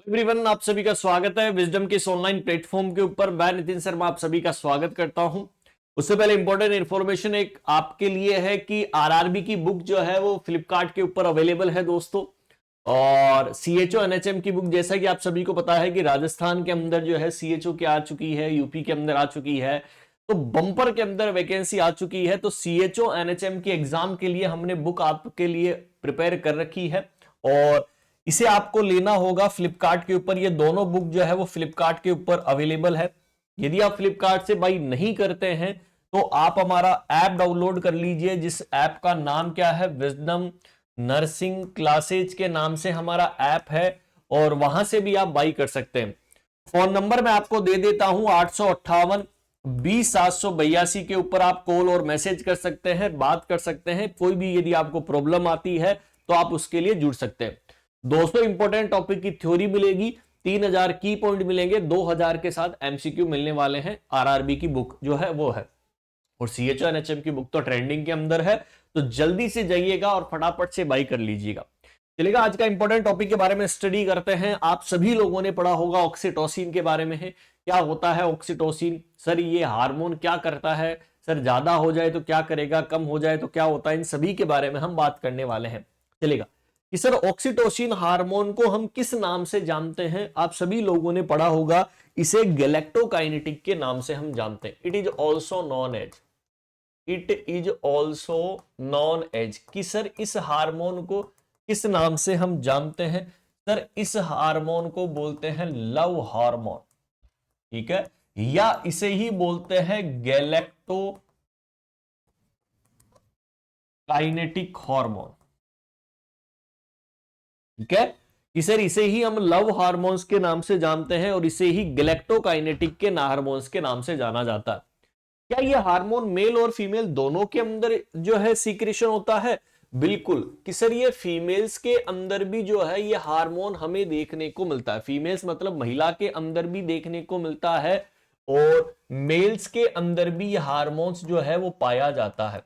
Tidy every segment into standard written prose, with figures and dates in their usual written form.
Everyone, आप सभी का स्वागत है विजडम के इस ऑनलाइन प्लेटफॉर्म के ऊपर। मैं नितिन शर्मा आप सभी का स्वागत करता हूं। उससे पहले इंपॉर्टेंट इंफॉर्मेशन एक आपके लिए है कि आरआरबी की बुक जो है वो फ्लिपकार्ट के ऊपर अवेलेबल है दोस्तों। और सीएचओ एनएचएम की बुक, जैसा कि आप सभी को पता है कि राजस्थान के अंदर जो है सीएचओ की आ चुकी है, यूपी के अंदर आ चुकी है, तो बम्पर के अंदर वैकेंसी आ चुकी है। तो सीएचओ एनएचएम की एग्जाम के लिए हमने बुक आपके लिए प्रिपेयर कर रखी है और इसे आपको लेना होगा फ्लिपकार्ट के ऊपर। ये दोनों बुक जो है वो फ्लिपकार्ट के ऊपर अवेलेबल है। यदि आप फ्लिपकार्ट से बाई नहीं करते हैं तो आप हमारा ऐप डाउनलोड कर लीजिए, जिस ऐप का नाम क्या है, विजडम नर्सिंग क्लासेज के नाम से हमारा ऐप है और वहां से भी आप बाई कर सकते हैं। फोन नंबर मैं आपको दे देता हूं 858-20-782 के ऊपर आप कॉल और मैसेज कर सकते हैं, बात कर सकते हैं। कोई भी यदि आपको प्रॉब्लम आती है तो आप उसके लिए जुड़ सकते हैं। 200 इंपॉर्टेंट टॉपिक की थ्योरी मिलेगी, 3000 की पॉइंट मिलेंगे, 2000 के साथ एमसीक्यू मिलने वाले हैं। आरआरबी की बुक जो है वो है और सीएचओ एनएचएम की बुक तो ट्रेंडिंग के अंदर है, तो जल्दी से जाइएगा और फटाफट से बाई कर लीजिएगा। चलिएगा, आज का इंपॉर्टेंट टॉपिक के बारे में स्टडी करते हैं। आप सभी लोगों ने पढ़ा होगा ऑक्सीटोसिन के बारे में है। क्या होता है ऑक्सीटोसिन? सर ये हार्मोन क्या करता है? सर ज्यादा हो जाए तो क्या करेगा, कम हो जाए तो क्या होता है? इन सभी के बारे में हम बात करने वाले हैं। चलेगा कि सर ऑक्सीटोसिन हार्मोन को हम किस नाम से जानते हैं? आप सभी लोगों ने पढ़ा होगा, इसे गैलेक्टोकाइनेटिक के नाम से हम जानते हैं। It is also known as कि सर इस हार्मोन को किस नाम से हम जानते हैं? सर इस हार्मोन को बोलते हैं लव हार्मोन, ठीक है, या इसे ही बोलते हैं गैलेक्टोकाइनेटिक हार्मोन, ठीक है। कि सर इसे ही हम लव हार्मोन्स के नाम से जानते हैं और इसे ही गैलेक्टोकाइनेटिक के हार्मोन्स के नाम से जाना जाता है। क्या ये हार्मोन मेल और फीमेल दोनों के अंदर जो है सीक्रेशन होता है? बिल्कुल। कि सर ये फीमेल्स के अंदर भी जो है ये हार्मोन हमें देखने को मिलता है। फीमेल्स मतलब महिला के अंदर भी देखने को मिलता है और मेल्स के अंदर भी ये हार्मोन्स जो है वो पाया जाता है।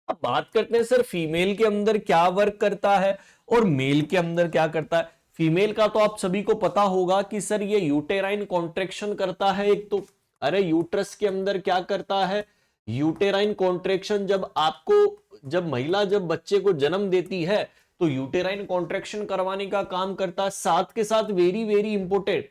अब बात करते हैं सर फीमेल के अंदर क्या वर्क करता है और मेल के अंदर क्या करता है। फीमेल का तो आप सभी को पता होगा कि सर ये यूटेराइन कॉन्ट्रैक्शन करता है एक तो। अरे यूट्रस के अंदर क्या करता है? Uterine contraction. जब महिला जब बच्चे को जन्म देती है तो यूटेराइन कॉन्ट्रैक्शन करवाने का काम करता है। साथ के साथ very very important,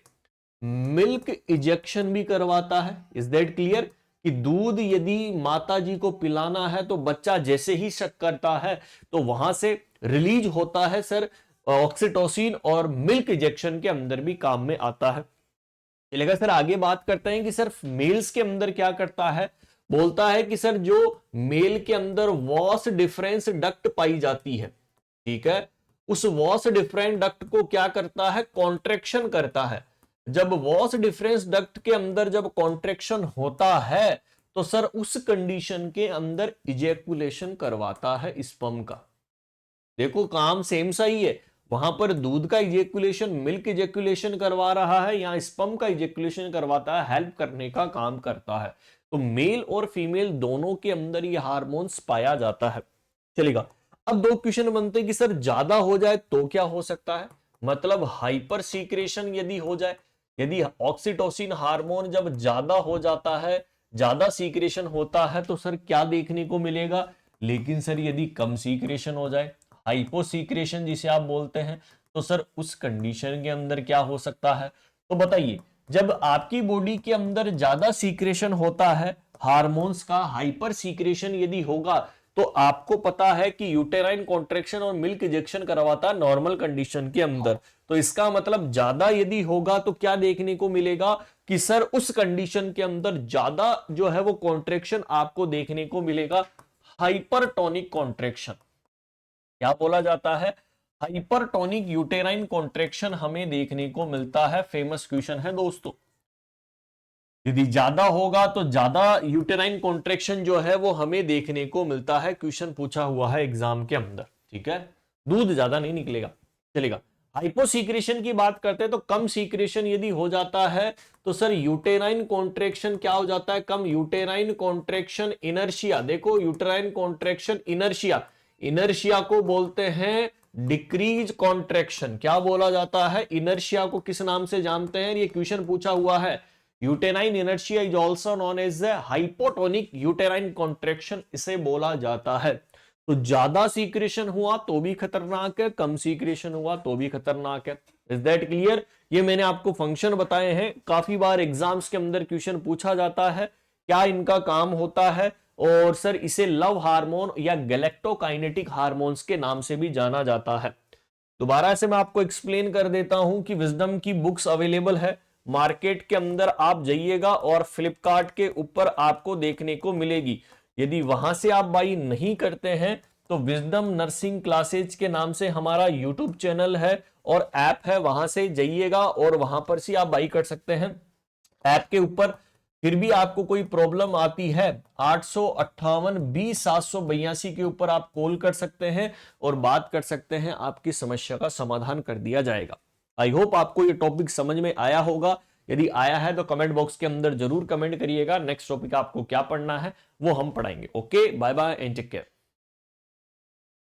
milk ejection भी करवाता है। Is that clear? कि दूध यदि माता जी को पिलाना है तो बच्चा जैसे ही शक करता है तो वहां से रिलीज होता है सर ऑक्सीटोसिन और मिल्क इजेक्शन के अंदर भी काम में आता है। चलेगा सर, आगे बात करते हैं कि सर मेल्स के अंदर क्या करता है। बोलता है कि सर जो मेल के अंदर वॉस डिफरेंस डक्ट पाई जाती है, ठीक है, उस वॉस डिफरेंस डक्ट को क्या करता है? कॉन्ट्रैक्शन करता है। जब वॉस डिफरेंस डक्ट के अंदर जब कॉन्ट्रैक्शन होता है तो सर उस कंडीशन के अंदर इजेकुलेशन करवाता है स्पर्म का। देखो काम सेम सा ही है, वहां पर दूध का इजेकुलेशन मिल्क इजेकुलेशन करवा रहा है, यहां स्पर्म का इजेकुलेशन करवाता है, हेल्प करने का काम करता है। तो मेल और फीमेल दोनों के अंदर ये हार्मोन्स पाया जाता है। चलेगा, अब दो क्वेश्चन बनते हैं कि सर ज्यादा हो जाए तो क्या हो सकता है, मतलब हाइपर सीक्रेशन यदि हो जाए, यदि ऑक्सीटोसिन हार्मोन जब ज्यादा हो जाता है, ज्यादा सीक्रेशन होता है तो सर क्या देखने को मिलेगा। लेकिन सर यदि कम सीक्रेशन हो जाए, हाइपोसीक्रेशन जिसे आप बोलते हैं, तो सर उस कंडीशन के अंदर क्या हो सकता है। तो बताइए, जब आपकी बॉडी के अंदर ज्यादा सीक्रेशन होता है हार्मोन्स का, हाइपर सीक्रेशन यदि होगा, तो आपको पता है कि यूटेराइन कॉन्ट्रैक्शन और मिल्क इजेक्शन करवाता है नॉर्मल कंडीशन के अंदर। तो इसका मतलब ज्यादा यदि होगा तो क्या देखने को मिलेगा कि सर उस कंडीशन के अंदर ज्यादा जो है वो कॉन्ट्रैक्शन आपको देखने को मिलेगा, हाइपरटोनिक कॉन्ट्रैक्शन। क्या बोला जाता है? हाइपरटोनिक यूटेराइन कॉन्ट्रैक्शन हमें देखने को मिलता है। फेमस क्वेश्चन है दोस्तों। यदि ज्यादा होगा तो ज्यादा यूटेराइन कॉन्ट्रैक्शन जो है वो हमें देखने को मिलता है। क्वेश्चन पूछा हुआ है एग्जाम के अंदर, ठीक है, दूध ज्यादा नहीं निकलेगा। चलेगा, हाइपोसीक्रेशन की बात करते हैं तो कम सीक्रेशन यदि हो जाता है तो सर यूटेराइन कॉन्ट्रैक्शन क्या हो जाता है? कम यूटेराइन कॉन्ट्रैक्शन इनर्शिया। देखो यूटेराइन कॉन्ट्रैक्शन इनर्शिया, इनर्शिया को बोलते हैं डिक्रीज कॉन्ट्रैक्शन क्या बोला जाता है? इनर्शिया को किस नाम से जानते हैं? ये क्वेश्चन पूछा हुआ है। Uterine inertia is also known as hypotonic uterine contraction, इसे बोला जाता है। तो ज्यादा सीक्रेशन हुआ तो भी खतरनाक है, कम सीक्रेशन हुआ तो भी खतरनाक है। Is that clear? ये मैंने आपको फंक्शन बताए हैं, काफी बार एग्जाम्स के अंदर क्वेश्चन पूछा जाता है, क्या इनका काम होता है। और सर इसे लव हार्मोन या गैलेक्टोकाइनेटिक हार्मोन्स के नाम से भी जाना जाता है। दोबारा से मैं आपको एक्सप्लेन कर देता हूं कि विजडम की बुक्स अवेलेबल है मार्केट के अंदर, आप जाइएगा और फ्लिपकार्ट के ऊपर आपको देखने को मिलेगी। यदि वहां से आप बाई नहीं करते हैं तो विजडम नर्सिंग क्लासेज के नाम से हमारा यूट्यूब चैनल है और ऐप है, वहां से जाइएगा और वहां पर से आप बाई कर सकते हैं ऐप के ऊपर। फिर भी आपको कोई प्रॉब्लम आती है 858-20-782 के ऊपर आप कॉल कर सकते हैं और बात कर सकते हैं, आपकी समस्या का समाधान कर दिया जाएगा। आई होप आपको ये टॉपिक समझ में आया होगा। यदि आया है तो कमेंट बॉक्स के अंदर जरूर कमेंट करिएगा। नेक्स्ट टॉपिक आपको क्या पढ़ना है वो हम पढ़ाएंगे। Okay, bye bye and take care.